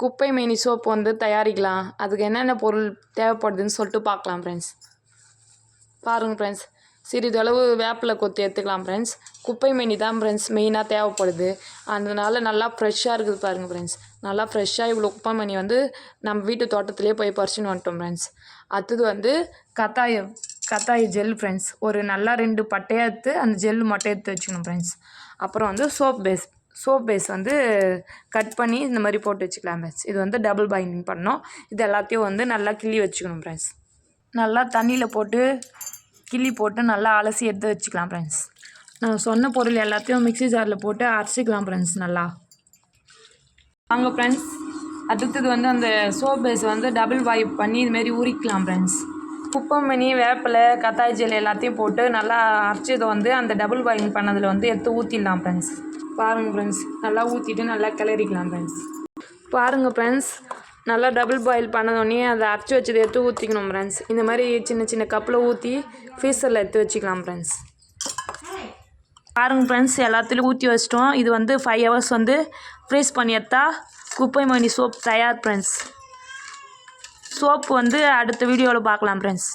குப்பை மேனி சோப்பு வந்து தயாரிக்கலாம். அதுக்கு என்னென்ன பொருள் தேவைப்படுதுன்னு சொல்லிட்டு பார்க்கலாம் ஃப்ரெண்ட்ஸ். பாருங்கள் ஃப்ரெண்ட்ஸ், சிறிதளவு வேப்பிலை கொத்தி எடுத்துக்கலாம் ஃப்ரெண்ட்ஸ். குப்பை மேனி தான் ஃப்ரெண்ட்ஸ் மெயினாக தேவைப்படுது. அதனால் நல்லா ஃப்ரெஷ்ஷாக இருக்குது பாருங்கள் ஃப்ரெண்ட்ஸ். நல்லா ஃப்ரெஷ்ஷாக இவ்வளோ குப்பை மேனி வந்து நம்ம வீட்டு தோட்டத்துலேயே போய் பறிச்சுன்னு வந்துட்டோம் ஃப்ரெண்ட்ஸ். அடுத்தது வந்து கத்தாய ஜெல் ஃப்ரெண்ட்ஸ். ஒரு நல்லா 2 பட்டையாக எடுத்து அந்த ஜெல் மட்டும் எடுத்து வச்சுக்கணும் ஃப்ரெண்ட்ஸ். அப்புறம் வந்து சோப் பேஸ் வந்து கட் பண்ணி இந்த மாதிரி போட்டு வச்சுக்கலாம் ஃப்ரெண்ட்ஸ். இது வந்து டபுள் பைண்டிங் பண்ணோம். இது எல்லாத்தையும் வந்து நல்லா கிள்ளி வச்சுக்கணும் ஃப்ரெண்ட்ஸ். நல்லா தண்ணியில் போட்டு கிள்ளி போட்டு நல்லா அலசி எடுத்து வச்சுக்கலாம் ஃப்ரெண்ட்ஸ். நான் சொன்ன பொருள் எல்லாத்தையும் மிக்ஸி ஜாரில் போட்டு அரைச்சிக்கலாம் ஃப்ரெண்ட்ஸ் நல்லா. வாங்க ஃப்ரெண்ட்ஸ், அடுத்தது வந்து அந்த சோப் பேஸ் வந்து டபுள் பாயில் பண்ணி இதுமாரி உரிக்கலாம் ஃப்ரெண்ட்ஸ். குப்பை மேனி, வேப்பிலை, கத்தாய் ஜெல் எல்லாத்தையும் போட்டு நல்லா அரைச்சதை வந்து அந்த டபுள் பாயில் பண்ணதில் வந்து எடுத்து ஊற்றிடலாம் ஃப்ரெண்ட்ஸ். பாருங்கள் ஃப்ரெண்ட்ஸ், நல்லா ஊற்றிட்டு நல்லா கிளறிக்கலாம் ஃப்ரெண்ட்ஸ். பாருங்கள் ஃப்ரெண்ட்ஸ், நல்லா டபுள் பாயில் பண்ணதோடனே அதை அரைச்சி வச்சதை எடுத்து ஊற்றிக்கணும் ஃப்ரெண்ட்ஸ். இந்த மாதிரி சின்ன சின்ன கப்பில் ஊற்றி ஃப்ரீசரில் எடுத்து வச்சுக்கலாம் ஃப்ரெண்ட்ஸ். பாருங்கள் ஃப்ரெண்ட்ஸ், எல்லாத்துலேயும் ஊற்றி வச்சிட்டோம். இது வந்து 5 hours வந்து ஃப்ரீஸ் பண்ணி எடுத்தா குப்பை மேனி சோப் தயார் ஃப்ரெண்ட்ஸ். சோப்பு வந்து அடுத்த வீடியோவில் பார்க்கலாம் ஃப்ரெண்ட்ஸ்.